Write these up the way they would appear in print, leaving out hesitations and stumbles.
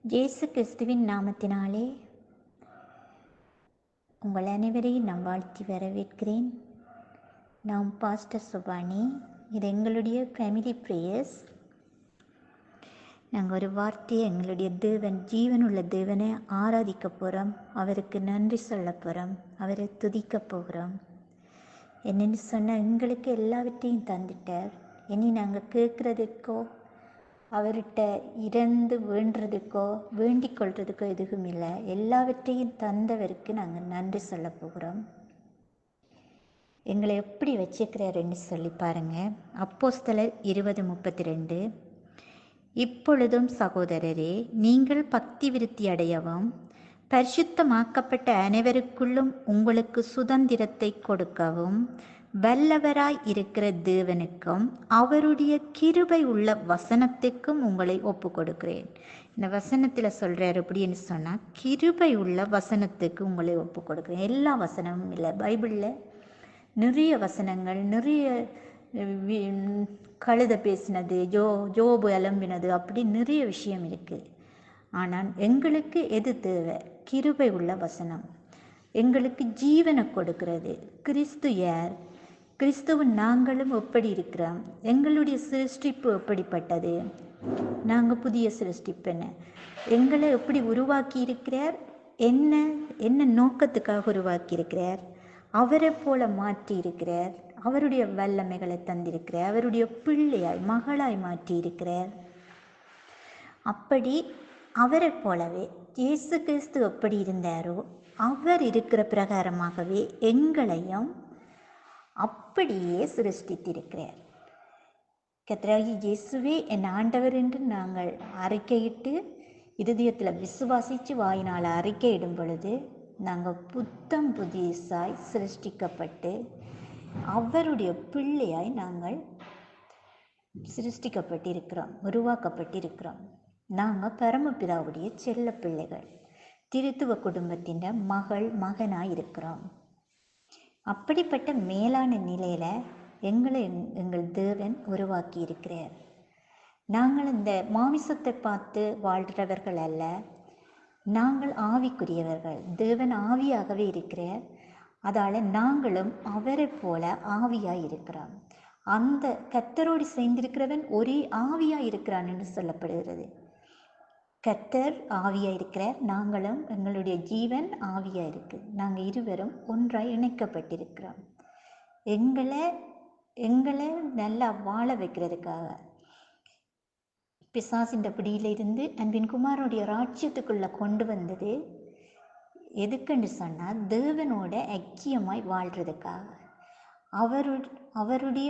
இயேசு கிறிஸ்துவின் நாமத்தினாலே உங்கள் அனைவரையும் நான் வாழ்த்தி வரவேற்கிறேன். நான் பாஸ்டர் சுபானி. இது எங்களுடைய ஃபேமிலி ப்ரேயர்ஸ். நாங்கள் ஒரு வார்த்தையை எங்களுடைய தேவன், ஜீவனுள்ள தேவனை ஆராதிக்க போகிறோம். அவருக்கு நன்றி சொல்ல போகிறோம். அவரை துதிக்க போகிறோம். என்னென்னு சொன்னால், எங்களுக்கு எல்லாவற்றையும் தந்துட்டார். இனி நாங்கள் கேட்குறதுக்கோ அவர்கிட்ட இறந்து வேண்டுறதுக்கோ வேண்டிக் கொள்றதுக்கோ எதுவும் இல்லை. எல்லாவற்றையும் தந்தவருக்கு நாங்கள் நன்றி சொல்ல போகிறோம். எங்களை எப்படி வச்சுக்கிறாருன்னு சொல்லி பாருங்கள். அப்போஸ்தலர் 20:32. இப்பொழுதும் சகோதரரே, நீங்கள் பக்தி விருத்தி அடையவும் பரிசுத்தமாக்கப்பட்ட அனைவருக்குள்ளும் உங்களுக்கு சுதந்திரத்தை கொடுக்கவும் வல்லவராய் இருக்கிற தேவனுக்கும் அவருடைய கிருபை உள்ள வசனத்துக்கும் உங்களை ஒப்பு கொடுக்கிறேன். இந்த வசனத்தில் சொல்கிறார் அப்படின்னு சொன்னால், கிருபை உள்ள வசனத்துக்கு உங்களை ஒப்பு கொடுக்குறேன். எல்லா வசனமும் இல்லை. பைபிளில் நிறைய வசனங்கள், நிறைய கழுத பேசினது, ஜோபு அலம்பினது, அப்படி நிறைய விஷயம் இருக்குது. ஆனால் எங்களுக்கு எது தேவை? கிருபை உள்ள வசனம். எங்களுக்கு ஜீவனை கொடுக்கிறது. கிறிஸ்து யார்? கிறிஸ்துவன் நாங்களும் எப்படி இருக்கிறோம்? எங்களுடைய சிருஷ்டிப்பு எப்படிப்பட்டது? நாங்கள் புதிய சிருஷ்டிப்புன்னு எங்களை எப்படி உருவாக்கி இருக்கிறார்? என்ன நோக்கத்துக்காக உருவாக்கி இருக்கிறார்? அவரை போல மாற்றி இருக்கிறார். அவருடைய வல்லமைகளை தந்திருக்கிறார். அவருடைய பிள்ளையாய், மகளாய் மாற்றி இருக்கிறார். அப்படி அவரை போலவே இயேசு கிறிஸ்து எப்படி இருந்தாரோ அவர் இருக்கிற பிரகாரமாகவே எங்களையும் அப்படியே சிருஷ்டித்திருக்கிறார். கர்த்தராகிய இயேசுவே என் ஆண்டவர் என்று நாங்கள் அறிக்கையிட்டு இருதயத்தில் விசுவாசித்து வாயினால் அறிக்கையிடும் பொழுது நாங்கள் புத்தம் புதியசாய் சிருஷ்டிக்கப்பட்டு அவருடைய பிள்ளையாய் நாங்கள் சிருஷ்டிக்கப்பட்டிருக்கிறோம், உருவாக்கப்பட்டிருக்கிறோம். நாங்கள் பரமபிதாவுடைய செல்ல பிள்ளைகள், திருத்துவ குடும்பத்தின் மகனாய் இருக்கிறோம். அப்படிப்பட்ட மேலான நிலையில் எங்கள் தேவன் உருவாக்கி இருக்கிறார். நாங்கள் இந்த மாமிசத்தை பார்த்து வாழ்கிறவர்கள் அல்ல, நாங்கள் ஆவிக்குரியவர்கள். தேவன் ஆவியாகவே இருக்கிறார். அதால் நாங்களும் அவரை போல ஆவியாய் இருக்கிறோம். அந்த கர்த்தரோடு சேர்ந்திருக்கிறவன் ஒரே ஆவியாய் இருக்கிறான் என்று சொல்லப்படுகிறது. கர்த்தர் ஆவியாக இருக்கிறார், நாங்களும் எங்களுடைய ஜீவன் ஆவியாக இருக்குது. நாங்கள் இருவரும் ஒன்றாய் இணைக்கப்பட்டிருக்கிறோம். எங்களை நல்லா வாழ வைக்கிறதுக்காக பிசாசின் பிடியிலிருந்து அன்பின் குமாரனுடைய ராஜ்யத்துக்குள்ளே கொண்டு வந்தது எதுக்குன்னு சொன்னால், தேவனோட ஐக்கியமாய் வாழ்கிறதுக்காக. அவருடைய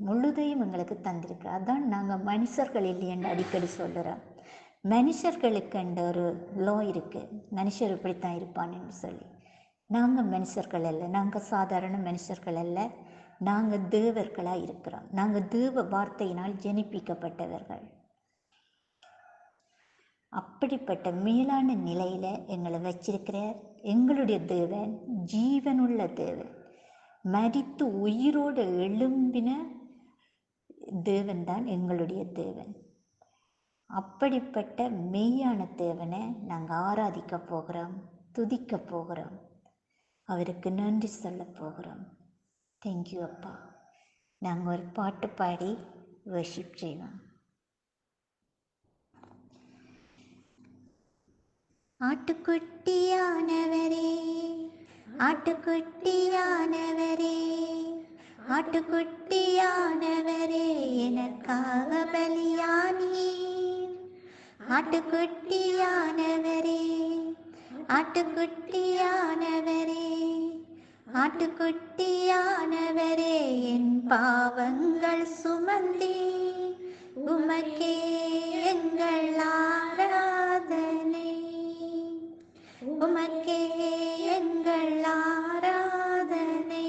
முழுதையும் எங்களுக்கு தந்திருக்கிறார். அதான் நாங்கள் மனுஷர்கள் இல்லையென்று அடிக்கடி சொல்கிறோம். மனுஷர்களுக்கு என்ற ஒரு லோ இருக்குது, மனுஷர் இப்படித்தான் இருப்பான்னு சொல்லி. நாங்கள் மனுஷர்கள் அல்ல, நாங்கள் சாதாரண மனுஷர்கள் அல்ல, நாங்கள் தேவர்களாக இருக்கிறோம். நாங்கள் தேவ வார்த்தையினால் ஜனிப்பிக்கப்பட்டவர்கள். அப்படிப்பட்ட மேலான நிலையில் எங்களை வச்சிருக்கிறார். எங்களுடைய தேவன் ஜீவனுள்ள தேவன், மரித்து உயிரோடு எழும்பின தேவன் தான் எங்களுடைய தேவன். அப்படிப்பட்ட மெய்யான தேவனை நாங்கள் ஆராதிக்க போகிறோம், துதிக்க போகிறோம், அவருக்கு நன்றி சொல்ல போகிறோம். தேங்க்யூ அப்பா. நாங்கள் ஒரு பாட்டு பாடி வர்ஷிப் செய்வோம். ஆட்டுக்குட்டியானவரே, ஆட்டுக்குட்டியானவரே, ஆட்டுக்குட்டியானவரே, எனக்காக பலியானீர். ஆட்டுக்குட்டியானவரே, ஆட்டுக்குட்டியானவரே, ஆட்டுக்குட்டியானவரே, என் பாவங்கள் சுமந்தே உமக்கே எங்கள் ஆராதனை, உமக்கே எங்கள் ஆராதனை.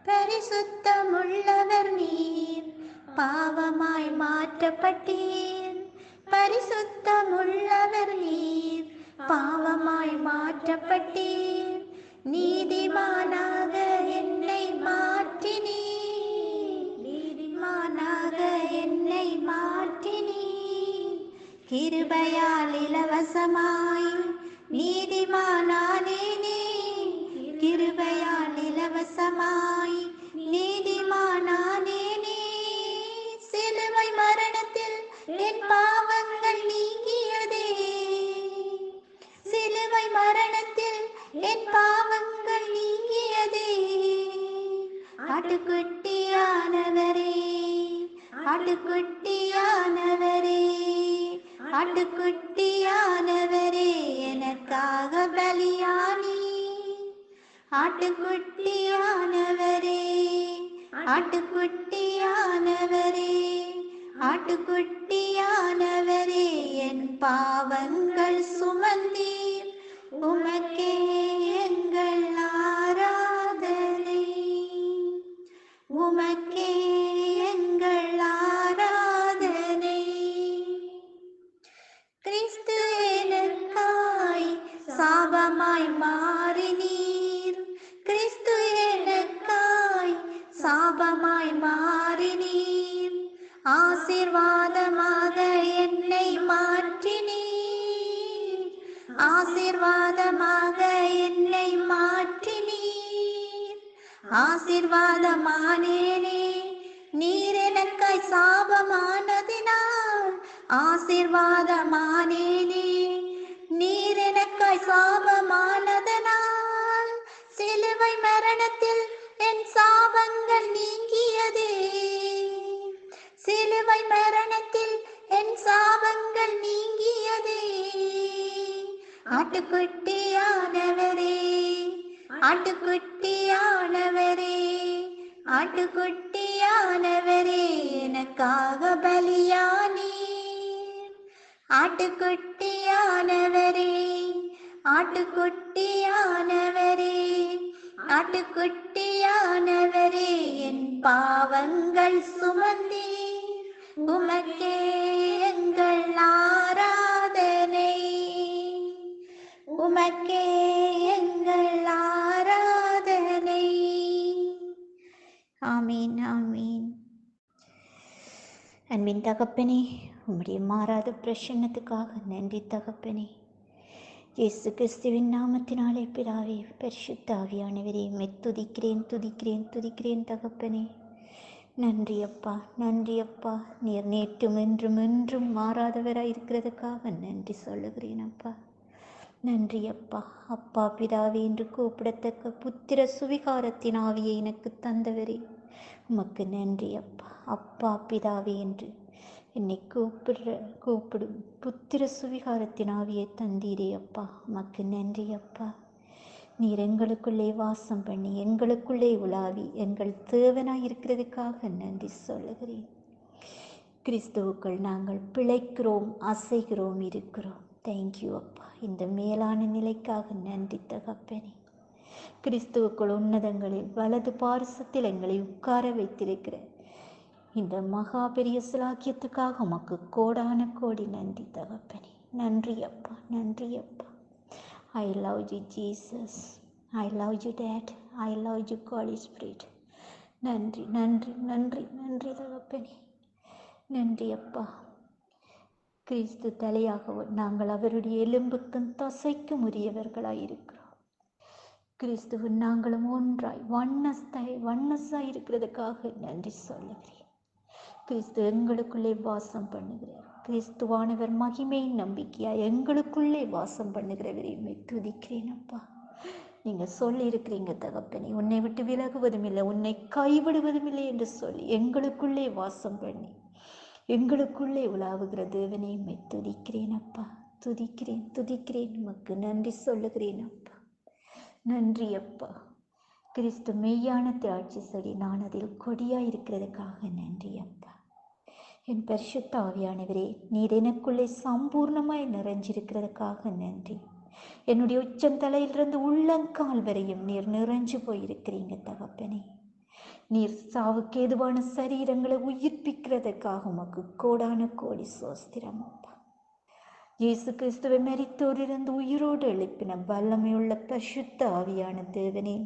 பரிசுத்தமுள்ளவர் நீர், பாவமாய் மாற்றப்பட்டீர். பரிசுத்தமுள்ளவர் நீர், பாவமாய் மாற்றப்பட்டீர். நீதிமானாக என்னை மாற்றினீர், நீதிமானாக என்னை மாற்றினீர். கிருபையால் இலவசமாய் நீதிமானானேனே, கிருபையால் இலவசமாய் நீதிமானானேனே. சிலுவை மரணத்தில் என் பாவங்கள் நீங்கியதே, சிலுவை மரணத்தில் என் பாவங்கள் நீங்கியதே. ஆட்டுக்குட்டியானவரே, ஆட்டுக்குட்டியானவரே, ஆட்டுக்குட்டியானவரே, எனக்காக பலியானி. ஆட்டுக்குட்டியானவரே, ஆட்டுக்குட்டியானவரே, ஆட்டுக்குட்டியானவரே, என் பாவங்கள் சுமந்தீர். உமக்கே எங்கள் ஆராதனை, உமக்கே எங்கள் ஆராதனை. கிறிஸ்து எனக்காய் சாபமாய் மாறினீர், கிறிஸ்து எனக்காய் சாபமாய் மாறினீர். ஆசீர்வாதமாக என்னை மாற்றினீர், ஆசீர்வாதமாக என்னை மாற்றினீர். ஆசீர்வாதமானேனே, நீர் எனக்காய் சாபமானதினால். ஆசீர்வாதமானேனே, நீர் எனக்காய் சாபமானதனால். சிலுவை மரணத்தில் என் சாபங்கள் நீங்கியதே, சிலுவை மரணத்தில் என் சாபங்கள் நீங்கியதே. ஆட்டுக்குட்டியானவரே, ஆட்டுக்குட்டியானவரே, ஆட்டுக்குட்டியானவரே, எனக்காக பலியானீர். ஆட்டுக்குட்டியானவரே, ஆட்டுக்குட்டியானவரே, ஆட்டுக்குட்டியானவரே, என் பாவங்கள் சுமந்தீர். உமக்கே எங்கள் ஆராதனை, உமக்கே எங்கள் ஆராதனை. ஆமீன், ஆமீன். அன்பின் தகப்பனே, உம்முடைய மாறாத பிரசன்னத்துக்காக நன்றி தகப்பனே. இயேசு கிறிஸ்துவின் நாமத்தினாலே பிதாவே, பரிசுத்த ஆவியானவரே, துதிக்கிறேன் துதிக்கிறேன் துதிக்கிறேன் தகப்பனே. நன்றி அப்பா, நன்றி அப்பா. நீர் நேற்றும் என்றும் என்றும் மாறாதவராய் இருக்கிறதுக்காக நன்றி சொல்லுகிறேன் அப்பா. நன்றி அப்பா. அப்பா பிதாவே என்று கூப்பிடத்தக்க புத்திர சுவிகாரத்தின் ஆவியை எனக்கு தந்தவரே, உமக்கு நன்றி அப்பா. அப்பா பிதாவே என்று என்னை கூப்பிடும் புத்திர சுவிகாரத்தின் ஆவியை தந்தீரே அப்பா, உமக்கு நன்றி அப்பா. நீர் எங்களுக்குள்ளே வாசம் பண்ணி எங்களுக்குள்ளே உலாவி எங்கள் தேவனாய் இருக்கிறதுக்காக நன்றி சொல்லுகிறேன். கிறிஸ்துவுக்குள் நாங்கள் பிழைக்கிறோம், அசைகிறோம், இருக்கிறோம். தேங்க்யூ அப்பா. இந்த மேலான நிலைக்காக நன்றி தகப்பனே. கிறிஸ்துவுக்குள் உன்னதங்களில் வலது பாரிசத்தில் எங்களை உட்கார வைத்திருக்கிற இந்த மகா பெரிய சிலாக்கியத்துக்காக உமக்கு கோடான கோடி நன்றி தகப்பனே. நன்றி அப்பா, நன்றி அப்பா. I love you Jesus, I love you Dad, I love you Holy Spirit. நன்றி நன்றி நன்றி நன்றி தகப்பனே. நன்றி அப்பா. கிறிஸ்து தலையாக நாங்கள் அவருடைய எலும்புக்கும் தசைக்கும் உரியவர்களாயிருக்கிறோம். கிறிஸ்துவின் நாங்களும் ஒன்றாய் வண்ணஸாய் இருக்கிறதுக்காக நன்றி சொல்லுகிறேன். கிறிஸ்து எங்களுக்குள்ளே வாசம் பண்ணுகிறார். கிறிஸ்துவானவர் மகிமையின் நம்பிக்கையாய் எங்களுக்குள்ளே வாசம் பண்ணுகிறவரை துதிக்கிறேன் அப்பா. நீங்கள் சொல்லியிருக்கிறீங்க தகப்பனே, உன்னை விட்டு விலகுவதும் இல்லை, உன்னை கைவிடுவதும் இல்லை என்று சொல்லி எங்களுக்குள்ளே வாசம் பண்ணி எங்களுக்குள்ளே உலாவுகிற தேவனை துதிக்கிறேன் அப்பா. துதிக்கிறேன் துதிக்கிறேன், உமக்கு நன்றி சொல்லுகிறேன் அப்பா. நன்றி அப்பா. கிறிஸ்து மெய்யான திராட்சை செடி, நான் அதில் கொடியாயிருக்கிறதுக்காக நன்றி அப்பா. என் பரிசுத்த ஆவியானவரே, நீர் எனக்குள்ளே சம்பூர்ணமாய் நிறைஞ்சிருக்கிறதுக்காக நன்றி. என்னுடைய உச்சந்தலையிலிருந்து உள்ளங்கால் வரையும் நீர் நிறைஞ்சு போயிருக்கிறீங்க தகப்பனே. நீர் சாவுக்கு ஏதுவான சரீரங்களை உயிர்ப்பிக்கிறதுக்காக உமக்கு கோடான கோடி சோஸ்திரம் அப்பா. இயேசு கிறிஸ்துவை மரித்தோரிலிருந்து உயிரோடு எழுப்பின வல்லமையுள்ள பரிசுத்த ஆவியான தேவனே,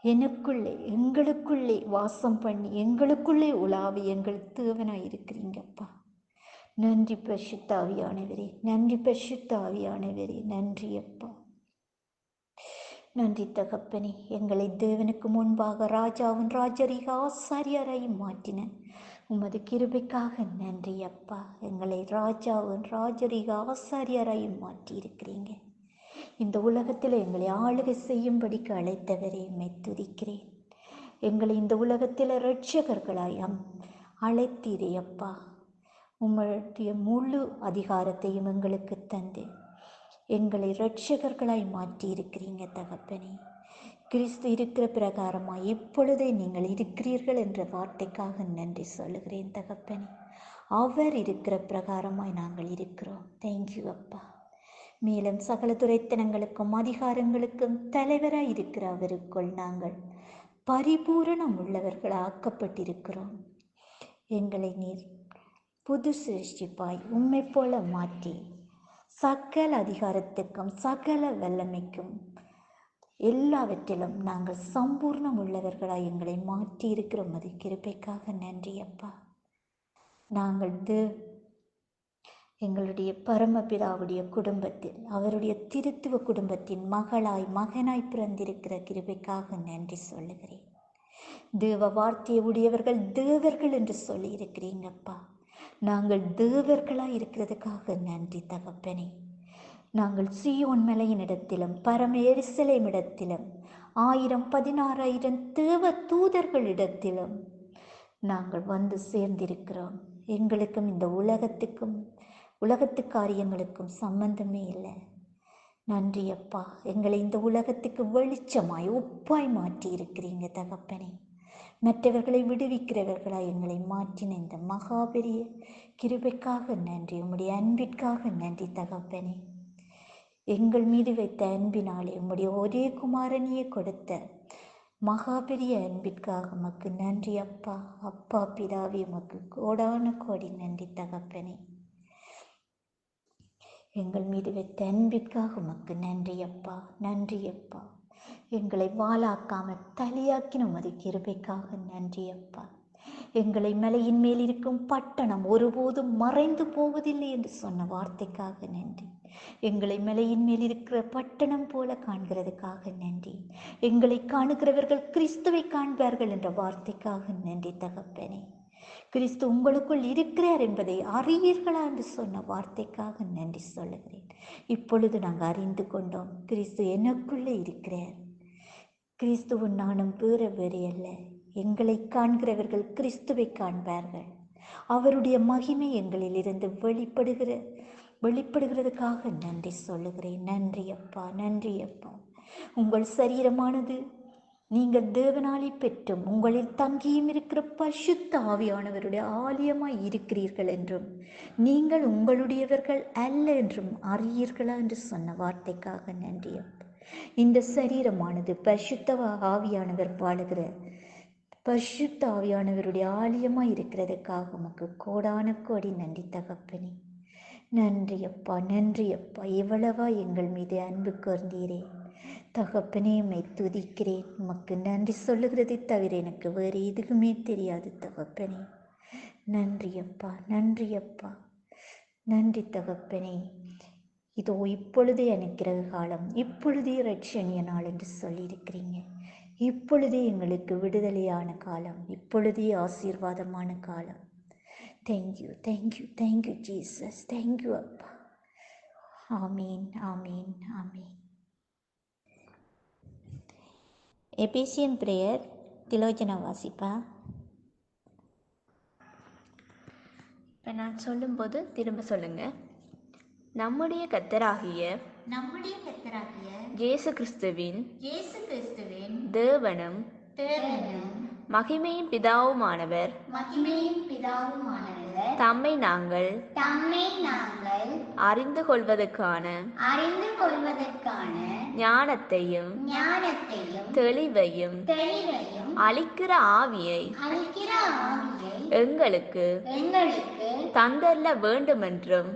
எனக்குள்ளே எங்களுக்குள்ளே வாசம் பண்ணி எங்களுக்குள்ளே உலாவி எங்கள் தேவனாய் இருக்கிறீங்கப்பா. நன்றி பரிசுத்த ஆவியானவரே, நன்றி பரிசுத்த ஆவியானவரே, நன்றி அப்பா, நன்றி தகப்பனே. எங்களை தேவனுக்கு முன்பாக ராஜாவும் ராஜரீக ஆசாரியரையும் மாற்றின உமது கிருபைக்காக நன்றி அப்பா. எங்களை ராஜாவும் ராஜரீக ஆசாரியரையும் மாற்றி இருக்கிறீங்க. இந்த உலகத்தில் எங்களை ஆளுகை செய்யும்படிக்கு அழைத்தவரே உம்மை துதிக்கிறேன். எங்களை இந்த உலகத்தில் இரட்சகர்களாய் அழைத்தீரே அப்பா. உம்முடைய முழு அதிகாரத்தையும் எங்களுக்கு தந்து எங்களை இரட்சகர்களாய் மாற்றி இருக்கிறீங்க தகப்பனே. கிறிஸ்து இருக்கிற பிரகாரமாய் இப்பொழுதே நீங்கள் இருக்கிறீர்கள் என்ற வார்த்தைக்காக நன்றி சொல்லுகிறேன் தகப்பனே. அவர் இருக்கிற பிரகாரமாய் நாங்கள் இருக்கிறோம். தேங்க்யூ அப்பா. மேலும் சகல துரைத்தனங்களுக்கும் அதிகாரங்களுக்கும் தலைவராய் இருக்கிற அவருக்குள் நாங்கள் பரிபூரணம் உள்ளவர்கள் ஆக்கப்பட்டிருக்கிறோம். எங்களை நீர் புது சிருஷ்டிப்பாய் உம்மை போல மாற்றி சகல அதிகாரத்துக்கும் சகல வல்லமைக்கும் எல்லாவற்றிலும் நாங்கள் சம்பூர்ணம் உள்ளவர்களாய் எங்களை மாற்றி இருக்கிறோம். அது கிருபைக்காக நன்றி அப்பா. நாங்கள் எங்களுடைய பரமபிதாவுடைய குடும்பத்தில் அவருடைய திருத்துவ குடும்பத்தின் மகனாய் பிறந்திருக்கிற கிருபைக்காக நன்றி சொல்லுகிறேன். தேவ வார்த்தையை உடையவர்கள் தேவர்கள் என்று சொல்லி இருக்கிறீங்கப்பா. நாங்கள் தேவர்களாய் இருக்கிறதுக்காக நன்றி தகப்பனே. நாங்கள் சீயோன் மலையினிடத்திலும் பரம எருசலேம் இடத்திலும் 1000-16,000 தேவ தூதர்களிடத்திலும் நாங்கள் வந்து சேர்ந்திருக்கிறோம். எங்களுக்கும் இந்த உலகத்து காரியங்களுக்கும் சம்பந்தமே இல்லை. நன்றி அப்பா. எங்களை இந்த உலகத்துக்கு வெளிச்சமாய் உப்பாய் மாற்றி இருக்கிறீங்க தகப்பனே. மற்றவர்களை விடுவிக்கிறவர்களாய் எங்களை மாற்றின இந்த மகாபெரிய கிருபைக்காக நன்றி. உம்முடைய அன்பிற்காக நன்றி தகப்பனே. எங்கள் மீது வைத்த அன்பினாலே உம்முடைய ஒரே குமாரனியே கொடுத்த மகாபெரிய அன்பிற்காக உமக்கு நன்றி அப்பா. அப்பா பிதாவே, உமக்கு கோடான கோடி நன்றி தகப்பனே. எங்கள் மீது வைத்த அன்பிற்காக உமக்கு நன்றி அப்பா, நன்றி அப்பா. எங்களை வாளாக்காமல் தலையாக்கின உமது கிருபைக்காக நன்றி அப்பா. எங்களை மலையின் மேல் இருக்கும் பட்டணம் ஒருபோதும் மறைந்து போவதில்லை என்று சொன்ன வார்த்தைக்காக நன்றி. எங்களை மலையின் மேல் இருக்கிற பட்டணம் போல காண்கிறதுக்காக நன்றி. எங்களை காணுகிறவர்கள் கிறிஸ்துவை காண்பார்கள் என்ற வார்த்தைக்காக நன்றி தகப்பனே. கிறிஸ்து உங்களுக்குள் இருக்கிறார் என்பதை அறியீர்களா என்று சொன்ன வார்த்தைக்காக நன்றி சொல்லுகிறேன். இப்பொழுது நாங்கள் அறிந்து கொண்டோம், கிறிஸ்து எனக்குள்ளே இருக்கிறார். கிறிஸ்துவும் நானும் வேறு அல்ல. எங்களை காண்கிறவர்கள் கிறிஸ்துவை காண்பார்கள். அவருடைய மகிமை எங்களில் இருந்து வெளிப்படுகிறதுக்காக நன்றி சொல்லுகிறேன். நன்றி அப்பா, நன்றி அப்பா. உங்கள் சரீரமானது நீங்கள் தேவனாலே பெற்றும் உங்களில் தங்கியும் இருக்கிற பரிசுத்த ஆவியானவருடைய ஆலயமாய் இருக்கிறீர்கள் என்றும் நீங்கள் உங்களுடையவர்கள் அல்ல என்றும் அறியீர்களா என்று சொன்ன வார்த்தைக்காக நன்றி அப்பா. இந்த சரீரமானது பரிசுத்த ஆவியானவர் வாழுகிற பரிசுத்த ஆவியானவருடைய ஆலயமாய் இருக்கிறதுக்காக உமக்கு கோடான கோடி நன்றி தகப்பனே. நன்றி அப்பா, நன்றி அப்பா. எவ்வளவா எங்கள் மீது அன்பு கூர்ந்தீரே தகப்பனே. உம்மை துதிக்கிறேன். உமக்கு நன்றி சொல்லுகிறதை தவிர எனக்கு வேறு எதுவுமே தெரியாது தகப்பனே. நன்றி அப்பா, நன்றி அப்பா, நன்றி தகப்பனே. இதோ இப்பொழுதே அனுக்கிரக காலம், இப்பொழுதே இரட்சணிய நாள் என்று சொல்லியிருக்கிறீங்க. இப்பொழுதே எங்களுக்கு விடுதலையான காலம், இப்பொழுதே ஆசீர்வாதமான காலம். Thank you, thank you, thank you Jesus. Thank you அப்பா. ஆமீன், ஆமீன், ஆமீன். எபேசியன் பிரேயர் திலோஜனா வாசிப்பா. இப்போ நான் சொல்லும்போது திரும்ப சொல்லுங்க. நம்முடைய கர்த்தராகிய இயேசு கிறிஸ்துவின் தேவனும் மகிமையின் பிதாவுமானவர் தம்மை நாங்கள் அறிந்து கொள்வதற்கான ஞானத்தையும் தெளிவையும் அளிக்கிற ஆவியை எங்களுக்கு தந்தரல வேண்டுமென்றும்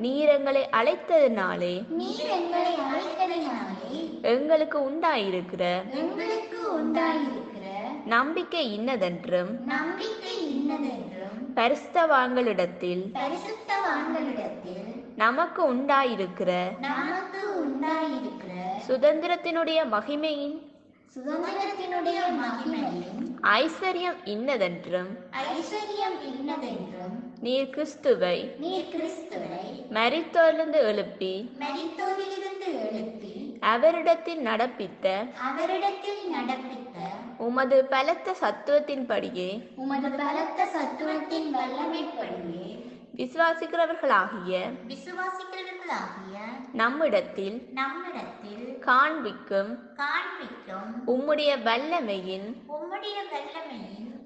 நீர் எங்களை அழைத்ததினாலே எங்களுக்கு உண்டாயிருக்கிற நம்பிக்கை இன்னதென்றும் பரிசுத்தவான்களிடத்தில் நமக்கு உண்டாயிருக்கிற சுதந்திரத்தினுடைய மகிமையின் ஐஸ்வர்யம் இன்னதென்றும் நீர் கிறிஸ்துவை மரித்தோரிலிருந்து எழுப்பி அவரிடத்தில் நடப்பித்த உமது பலத்த சத்துவத்தின்படியே விசுவாசிக்கிறவர்களாகிய நம்மிடத்தில் காண்பிக்கும் உம்முடைய வல்லமையின்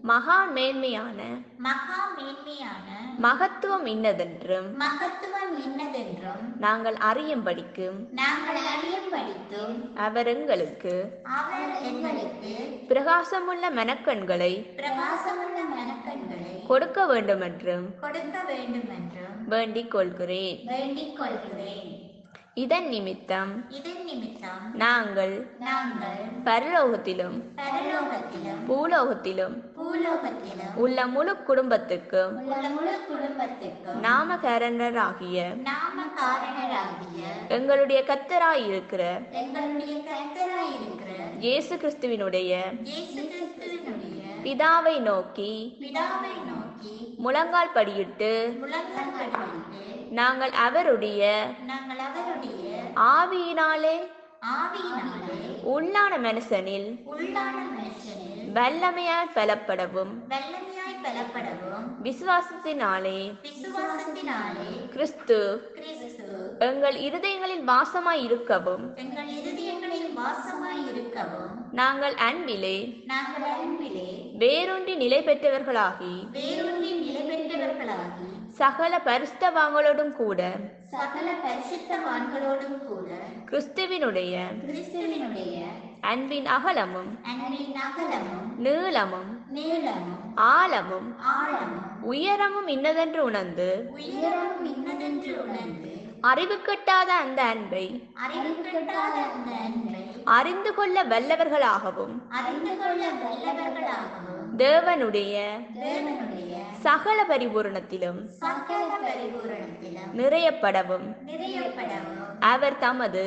மகா மேன்மையான மகத்துவம் இன்னதென்றும் நாங்கள் அறியும்படிக்கும் அவர் எங்களுக்கு பிரகாசமுள்ள மனக்கண்களை கொடுக்க வேண்டுமென்றும் வேண்டிக் கொள்கிறேன். இதன் நிமித்தம் நாங்கள் பரலோகத்திலும் பூலோகத்திலும் உள்ள முழு குடும்பத்துக்கும் நாமகாரணராகிய எங்களுடைய கர்த்தராயிருக்கிற இயேசு கிறிஸ்துவினுடைய பிதாவை நோக்கி முழங்கால் படியிட்டு நாங்கள் அவருடைய ஆவியினாலே உள்ளான மனுஷனில் வல்லமையாய் பலப்படவும் விசுவாசத்தினாலே கிறிஸ்து எங்கள் இருதயங்களில் வாசமாய் இருக்கவும் நாங்கள் அன்பிலே வேரூன்றி நிலை பெற்றவர்களாகி சகல பரிசுத்தவான்களோடும் கூட கிறிஸ்துவினுடைய அன்பின் அகலமும் நீளமும் ஆழமும் உயரமும் இன்னதென்று உணர்ந்து அறிவு கட்டாத அந்த அன்பை அறிந்து கொள்ள வல்லவர்களாகவும் தேவனுடைய சகல பரிபூரணத்திலும் நிறையப்படவும் அவர் தமது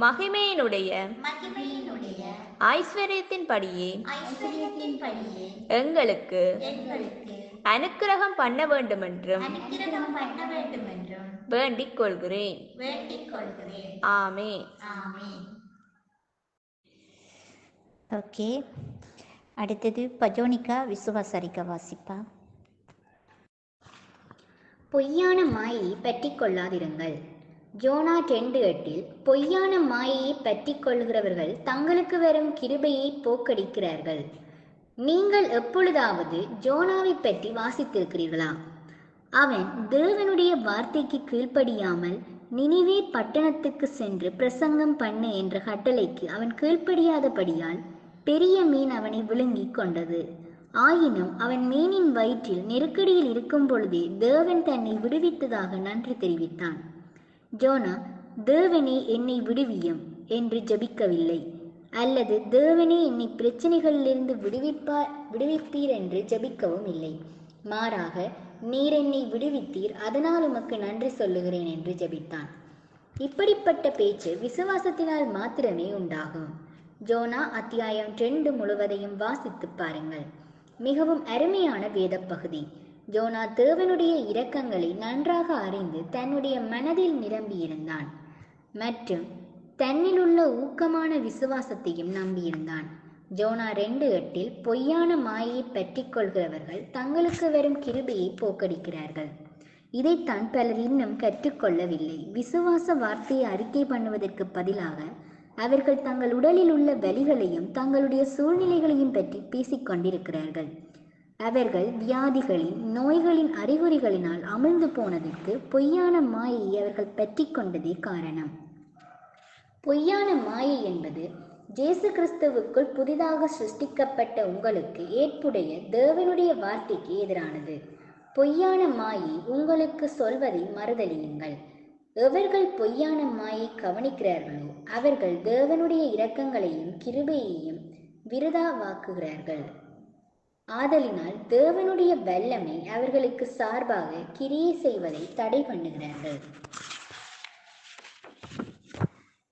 மகிமையினுடைய ஐஸ்வர்யத்தின்படியே எங்களுக்கு அனுக்கிரகம் பண்ண வேண்டுமென்றும் வேண்டிக் கொள்கிறேன். ஆமென். ஓகே, அடுத்தது பஜோனிகா விசுவாச அறிக்கை வாசிப்பா. பொய்யான மாயையை பற்றி கொள்ளாதிருங்கள். ஜோனா 2:8 பொய்யான மாயையை பற்றி கொள்கிறவர்கள் தங்களுக்கு வரும் கிருபையை போக்கடிக்கிறார்கள். நீங்கள் எப்பொழுதாவது ஜோனாவை பற்றி வாசித்திருக்கிறீர்களா? அவன் தேவனுடைய வார்த்தைக்கு கீழ்ப்படியாமல் நினிவே பட்டணத்துக்கு சென்று பிரசங்கம் பண்ணு என்ற கட்டளைக்கு அவன் கீழ்ப்படியாதபடியால் பெரிய மீன் அவனை விழுங்கி கொண்டது. ஆயினும் அவன் மீனின் வயிற்றில் நெருக்கடியில் இருக்கும் பொழுதே தேவன் தன்னை விடுவித்ததாக நன்றி தெரிவித்தான். ஜோனா தேவனே என்னை விடுவியும் என்று ஜெபிக்கவில்லை, அல்லது தேவனே என்னை பிரச்சனைகளிலிருந்து விடுவிப்பீர் என்று ஜெபிக்கவும் இல்லை. மாறாக நீர் என்னை விடுவித்தீர், அதனால் உமக்கு நன்றி சொல்லுகிறேன் என்று ஜெபித்தான். இப்படிப்பட்ட பேச்சு விசுவாசத்தினால் மாத்திரமே உண்டாகும். ஜோனா அத்தியாயம் 2 முழுவதையும் வாசித்து பாருங்கள். மிகவும் அருமையான வேத பகுதி. ஜோனா தேவனுடைய இரக்கங்களை நன்றாக அறிந்து தன்னுடைய மனதில் நிரம்பியிருந்தான் மற்றும் தன்னில் உள்ள ஊக்கமான விசுவாசத்தையும் நம்பியிருந்தான். ஜோனா 2:8 பொய்யான மாயை பற்றி கொள்கிறவர்கள் தங்களுக்கு வரும் கிருபையை போக்கடிக்கிறார்கள். இதைத்தான் பலர் இன்னும் கற்றுக்கொள்ளவில்லை. விசுவாச வார்த்தையை அறிக்கை பண்ணுவதற்கு பதிலாக அவர்கள் தங்கள் உடலில் உள்ள வலிகளையும் தங்களுடைய சூழ்நிலைகளையும் பற்றி பேசிக்கொண்டிருக்கிறார்கள். அவர்கள் வியாதிகளின் நோய்களின் அறிகுறிகளினால் அமிழ்ந்து போனதற்கு பொய்யான மாயை அவர்கள் பற்றி கொண்டதே காரணம். பொய்யான மாயை என்பது இயேசு கிறிஸ்துவுக்குள் புதிதாக சிருஷ்டிக்கப்பட்ட உங்களுக்கு ஏற்புடைய தேவனுடைய வார்த்தைக்கு எதிரானது. பொய்யான மாயை உங்களுக்கு சொல்வதை மறுதலியுங்கள். எவர்கள் பொய்யான மாயை கவனிக்கிறார்களோ அவர்கள் தேவனுடைய இரக்கங்களையும் கிருபையையும் விருதாவாக்குகிறார்கள். ஆதலினால் தேவனுடைய வல்லமை அவர்களுக்கு சார்பாக கிரியை செய்வதை தடை பண்ணுகிறார்கள்.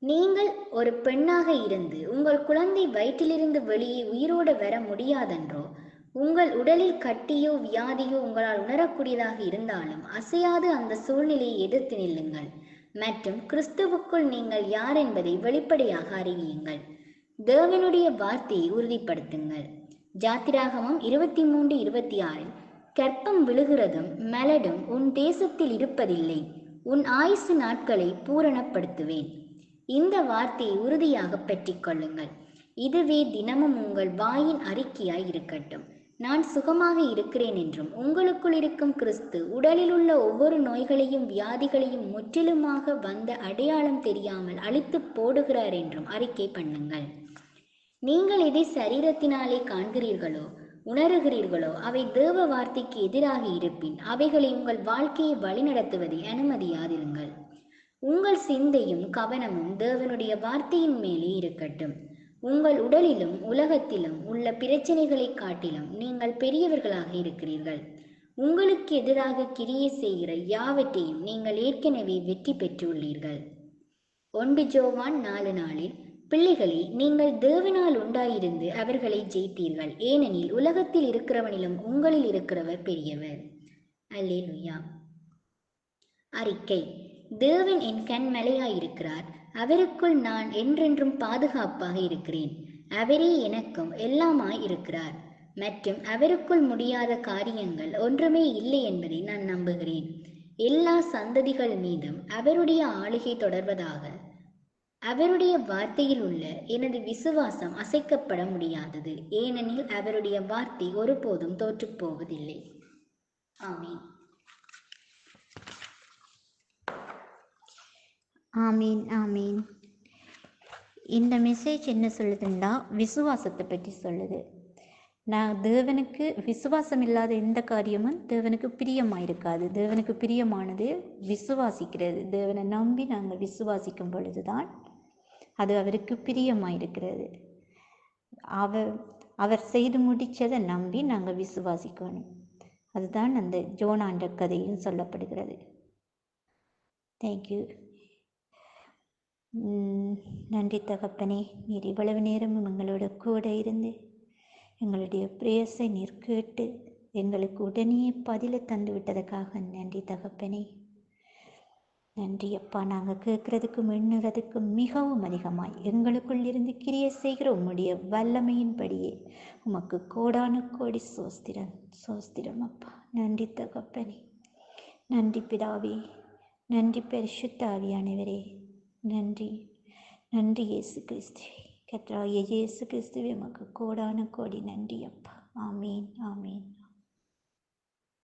நீங்கள் ஒரு பெண்ணாக இருந்து உங்கள் குழந்தை வயிற்றிலிருந்து வெளியே உயிரோடு வர முடியாதென்றோ, உங்கள் உடலில் கட்டியோ வியாதியோ உங்களால் உணரக்கூடியதாக இருந்தாலும் அசையாது அந்த சூழ்நிலையை எதிர்த்து நில்லுங்கள் மற்றும் கிறிஸ்துவுக்குள் நீங்கள் யார் என்பதை வெளிப்படையாக அறிவியுங்கள். தேவனுடைய வார்த்தையை உறுதிப்படுத்துங்கள். ஜாத்திராகமம் 23:26 கற்பம் விழுகிறதும் மலடும் உன் தேசத்தில் இருப்பதில்லை, உன் ஆயுசு நாட்களை பூரணப்படுத்துவேன். இந்த வார்த்தையை உறுதியாக பெற்றிக் கொள்ளுங்கள். இதுவே தினமும் உங்கள் வாயின் அறிக்கையாய் இருக்கட்டும். நான் சுகமாக இருக்கிறேன் என்றும் உங்களுக்குள் இருக்கும் கிறிஸ்து உடலில் உள்ள ஒவ்வொரு நோய்களையும் வியாதிகளையும் முற்றிலுமாக வந்த அடையாளம் தெரியாமல் அழித்து போடுகிறார் என்றும் அறிக்கை பண்ணுங்கள். நீங்கள் எதை சரீரத்தினாலே காண்கிறீர்களோ உணர்கிறீர்களோ அவை தேவ வார்த்தைக்கு எதிராக இருப்பின் அவைகளை உங்கள் வாழ்க்கையை வழிநடத்துவதை அனுமதியாதிருங்கள். உங்கள் சிந்தையும் கவனமும் தேவனுடைய வார்த்தையின் மேலே இருக்கட்டும். உங்கள் உடலிலும் உலகத்திலும் உள்ள பிரச்சனைகளை காட்டிலும் நீங்கள் பெரியவர்களாக இருக்கிறீர்கள். உங்களுக்கு எதிராக கிரியை செய்கிற யாவற்றையும் நீங்கள் ஏற்கனவே வெற்றி பெற்றுள்ளீர்கள். 1 யோவான் 4:4 பிள்ளைகளே, நீங்கள் தேவனால் உண்டாயிருந்து அவர்களை ஜெயித்தீர்கள், ஏனெனில் உலகத்தில் இருக்கிறவனிலும் உங்களில் இருக்கிறவர் பெரியவர். அல்லேலூயா. அறிக்கை. தேவன் என் கண்மலையாயிருக்கிறார், அவருக்குள் நான் என்றென்றும் பாதுகாப்பாக இருக்கிறேன். அவரே எனக்கும் எல்லாமாய் இருக்கிறார் மற்றும் அவருக்குள் முடியாத காரியங்கள் ஒன்றுமே இல்லை என்பதை நான் நம்புகிறேன். எல்லா சந்ததிகள் மீதும் அவருடைய ஆளுகை தொடர்வதாக. அவருடைய வார்த்தையில் உள்ள எனது விசுவாசம் அசைக்கப்பட முடியாதது, ஏனெனில் அவருடைய வார்த்தை ஒருபோதும் தோற்றுப் போவதில்லை. ஆமீன். ஆமீன் ஆமீன். இந்த மெசேஜ் என்ன சொல்லுதுன்னா, விசுவாசத்தை பற்றி சொல்லுது. நான் தேவனுக்கு விசுவாசம் இல்லாத எந்த காரியமும் தேவனுக்கு பிரியமாக இருக்காது. தேவனுக்கு பிரியமானது விசுவாசிக்கிறது. தேவனை நம்பி நாங்கள் விசுவாசிக்கும் பொழுதுதான் அது அவருக்கு பிரியமாக இருக்கிறது. அவர் செய்து முடித்ததை நம்பி நாங்கள் விசுவாசிக்கணும். அதுதான் அந்த ஜோனான்ற கதையும் சொல்லப்படுகிறது. தேங்க்யூ. நன்றி தகப்பனே, நீர் இவ்வளவு நேரமும் எங்களோட கூட இருந்து எங்களுடைய பிரேயர்ஸை நீர் கேட்டு எங்களுக்கு உடனே பதிலை தந்து விட்டதுக்காக நன்றி தகப்பனே. நன்றி அப்பா. நாங்கள் கேட்கறதுக்கும் எண்ணுறதுக்கும் மிகவும் அதிகமாய் எங்களுக்குள் இருந்து கிரியை செய்கிற உம்முடைய வல்லமையின்படியே உமக்கு கோடான கோடி சோஸ்திரம் சோஸ்திரம் அப்பா. நன்றி தகப்பனே. நன்றி பிதாவே. நன்றி பரிசுத்த ஆவியானவரே. நன்றி நன்றி இயேசு கிறிஸ்துவே. கர்த்தராகிய இயேசு கிறிஸ்துவே உமக்கு கோடான கோடி நன்றி அப்பா. ஆமீன் ஆமீன்.